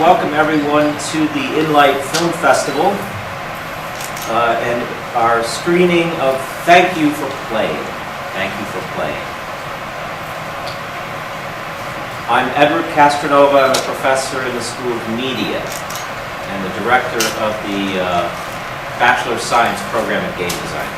welcome everyone to the Inlight Film Festival and our screening of Thank You For Playing. Thank You For Playing. I'm Edward Castronova. I'm a professor in the School of Media and the director of the Bachelor of Science program in Game Design.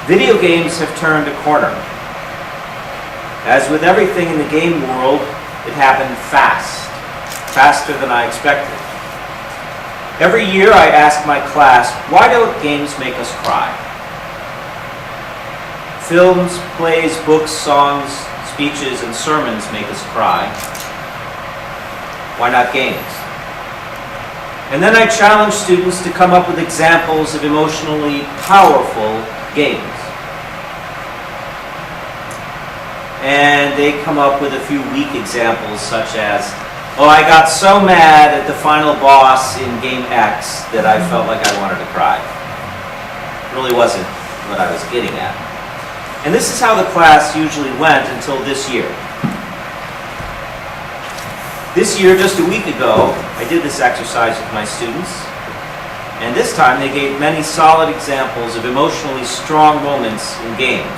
Video games have turned a corner. As with everything in the game world, it happened fast, faster than I expected. Every year I ask my class, why don't games make us cry? Films, plays, books, songs, speeches, and sermons make us cry. Why not games? And then I challenge students to come up with examples of emotionally powerful games. And they come up with a few weak examples, such as, oh, I got so mad at the final boss in Game X that I felt like I wanted to cry. It really wasn't what I was getting at. And this is how the class usually went until this year. This year, just a week ago, I did this exercise with my students. And this time they gave many solid examples of emotionally strong moments in games.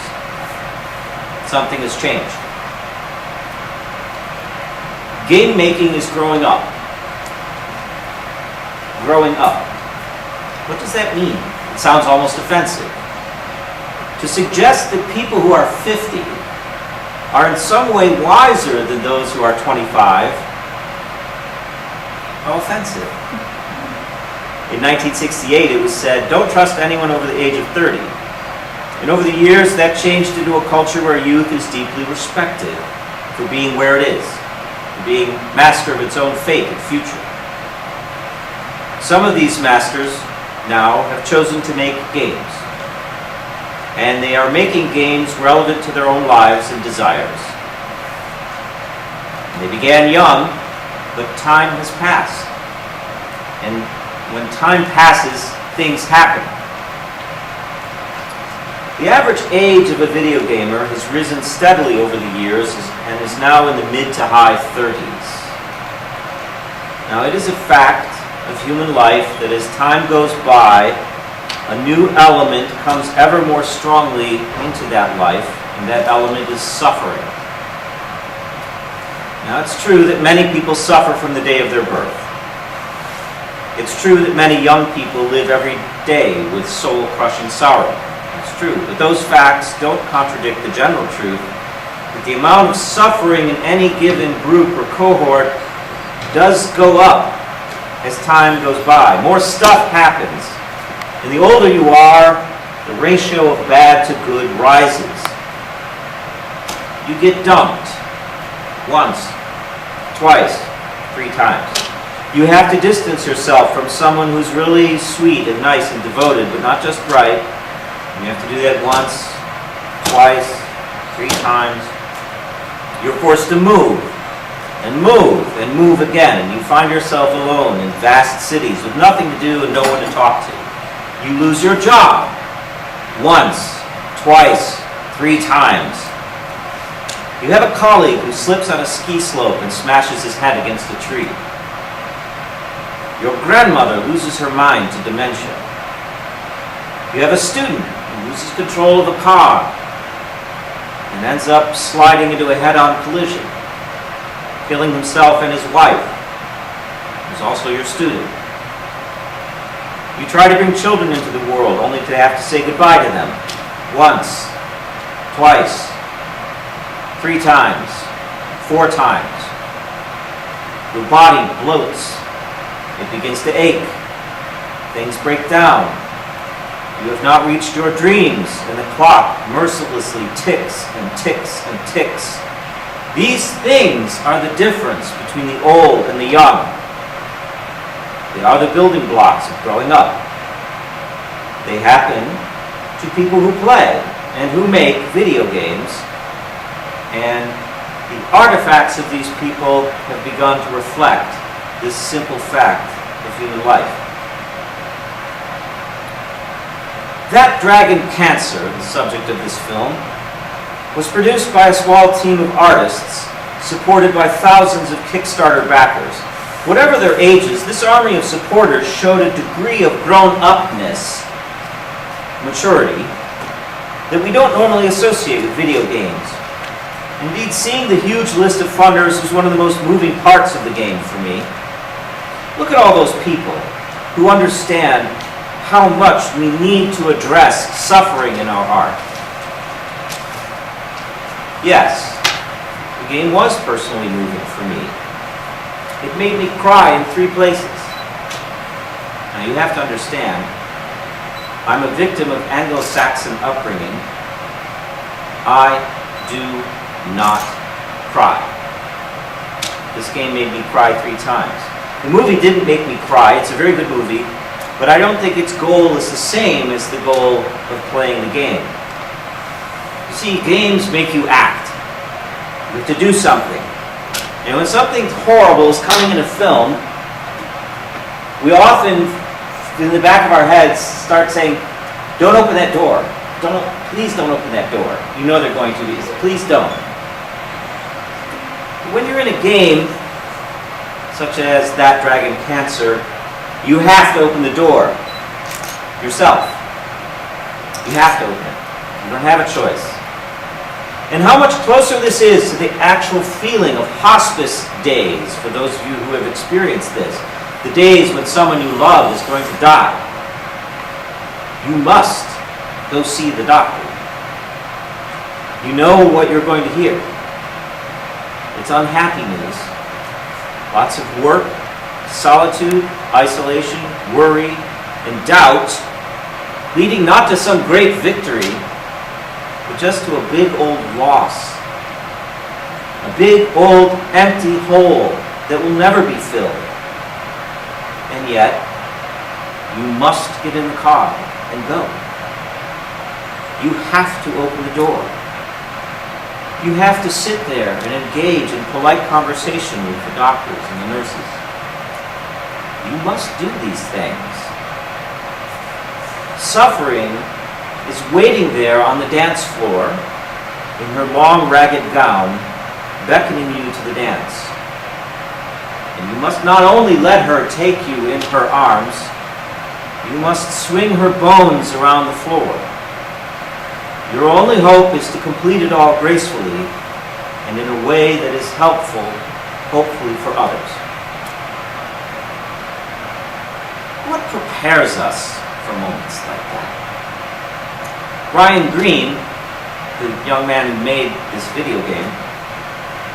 Something has changed. Game making is growing up. Growing up. What does that mean? It sounds almost offensive. To suggest that people who are 50 are in some way wiser than those who are 25, how offensive. In 1968, it was said, don't trust anyone over the age of 30. And over the years, that changed into a culture where youth is deeply respected for being where it is, for being master of its own fate and future. Some of these masters now have chosen to make games. And they are making games relevant to their own lives and desires. And they began young, but time has passed. And when time passes, things happen. The average age of a video gamer has risen steadily over the years and is now in the mid to high 30s. Now, it is a fact of human life that as time goes by, a new element comes ever more strongly into that life, and that element is suffering. Now, it's true that many people suffer from the day of their birth. It's true that many young people live every day with soul-crushing sorrow. It's true, but those facts don't contradict the general truth that the amount of suffering in any given group or cohort does go up as time goes by. More stuff happens. And the older you are, the ratio of bad to good rises. You get dumped once, twice, 3 times. You have to distance yourself from someone who's really sweet and nice and devoted, but not just right. You have to do that once, twice, 3 times. You're forced to move, and move, and move again, and you find yourself alone in vast cities with nothing to do and no one to talk to. You lose your job once, twice, 3 times. You have a colleague who slips on a ski slope and smashes his head against a tree. Your grandmother loses her mind to dementia. You have a student who loses control of a car and ends up sliding into a head-on collision, killing himself and his wife, who's also your student. You try to bring children into the world only to have to say goodbye to them. Once, twice, 3 times, 4 times. Your body bloats. It begins to ache. Things break down. You have not reached your dreams, and the clock mercilessly ticks and ticks and ticks. These things are the difference between the old and the young. They are the building blocks of growing up. They happen to people who play and who make video games, and the artifacts of these people have begun to reflect this simple fact of human life. That dragon cancer, the subject of this film, was produced by a small team of artists supported by thousands of Kickstarter backers. Whatever their ages, this army of supporters showed a degree of grown-upness, maturity, that we don't normally associate with video games. Indeed, seeing the huge list of funders was one of the most moving parts of the game for me. Look at all those people who understand how much we need to address suffering in our art. Yes, the game was personally moving for me. It made me cry in 3 places. Now you have to understand, I'm a victim of Anglo-Saxon upbringing. I do not cry. This game made me cry 3 times. The movie didn't make me cry. It's a very good movie, but I don't think its goal is the same as the goal of playing the game. You see, games make you act. You have to do something. And when something horrible is coming in a film, we often, in the back of our heads, start saying, don't open that door. Please don't open that door. You know they're going to. Please don't. When you're in a game, such as That Dragon Cancer, you have to open the door yourself. You have to open it. You don't have a choice. And how much closer this is to the actual feeling of hospice days, for those of you who have experienced this. The days when someone you love is going to die. You must go see the doctor. You know what you're going to hear. It's unhappy news. Lots of work, solitude, isolation, worry, and doubt, leading not to some great victory, but just to a big old loss. A big old empty hole that will never be filled. And yet, you must get in the car and go. You have to open the door. You have to sit there and engage in polite conversation with the doctors and the nurses. You must do these things. Suffering is waiting there on the dance floor in her long ragged gown, beckoning you to the dance. And you must not only let her take you in her arms, you must swing her bones around the floor. Your only hope is to complete it all gracefully and in a way that is helpful, hopefully for others. What prepares us for moments like that? Brian Greene, the young man who made this video game,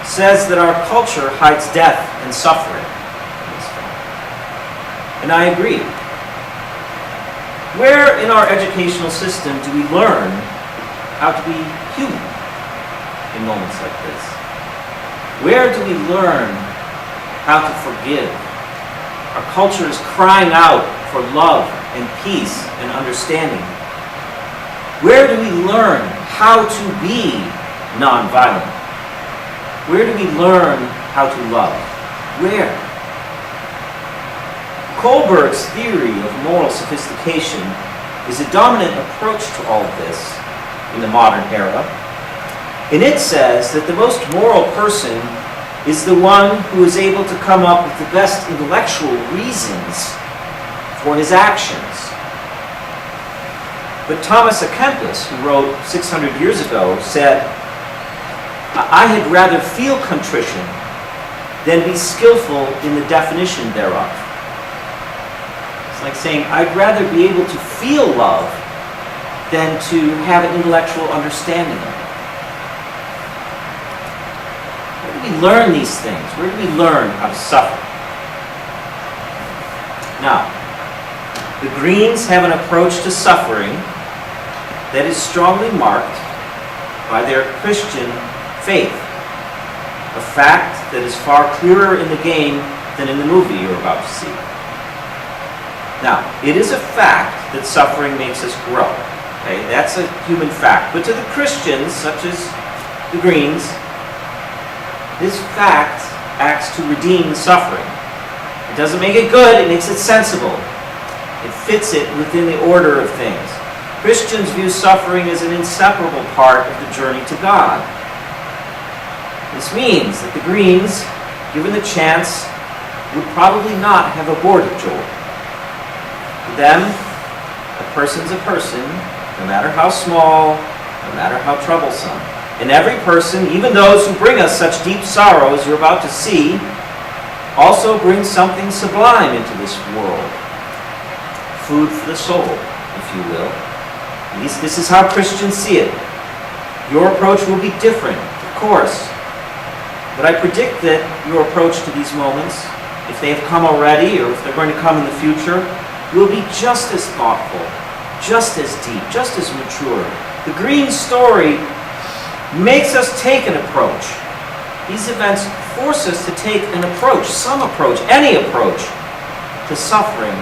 says that our culture hides death and suffering in this film. And I agree. Where in our educational system do we learn how to be human in moments like this? Where do we learn how to forgive? Our culture is crying out for love and peace and understanding. Where do we learn how to be nonviolent? Where do we learn how to love? Where? Kohlberg's theory of moral sophistication is a dominant approach to all of this in the modern era. And it says that the most moral person is the one who is able to come up with the best intellectual reasons for his actions. But Thomas à Kempis, who wrote 600 years ago, said, I had rather feel contrition than be skillful in the definition thereof. It's like saying, I'd rather be able to feel love than to have an intellectual understanding of it. Where do we learn these things? Where do we learn how to suffer? Now, the Greens have an approach to suffering that is strongly marked by their Christian faith, a fact that is far clearer in the game than in the movie you're about to see. Now, it is a fact that suffering makes us grow. Okay, that's a human fact. But to the Christians, such as the Greens, this fact acts to redeem the suffering. It doesn't make it good, it makes it sensible. It fits it within the order of things. Christians view suffering as an inseparable part of the journey to God. This means that the Greens, given the chance, would probably not have aborted Joel. To them, a person's a person, no matter how small, no matter how troublesome. And every person, even those who bring us such deep sorrow as you're about to see, also brings something sublime into this world. Food for the soul, if you will. At least this is how Christians see it. Your approach will be different, of course. But I predict that your approach to these moments, if they have come already or if they're going to come in the future, will be just as thoughtful, just as deep, just as mature. The Green story makes us take an approach. These events force us to take an approach, some approach, any approach to suffering.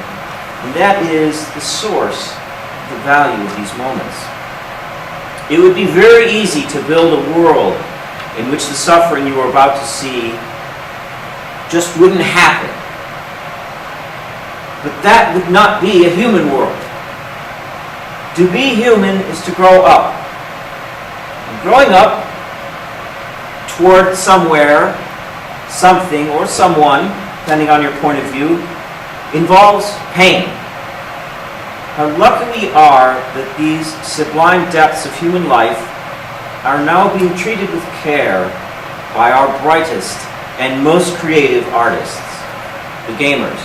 And that is the source of the value of these moments. It would be very easy to build a world in which the suffering you are about to see just wouldn't happen. But that would not be a human world. To be human is to grow up. And growing up toward somewhere, something, or someone, depending on your point of view, involves pain. How lucky we are that these sublime depths of human life are now being treated with care by our brightest and most creative artists, the gamers.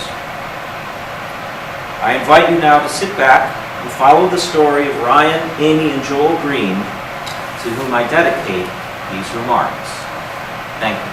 I invite you now to sit back and follow the story of Ryan, Amy, and Joel Green, to whom I dedicate these remarks. Thank you.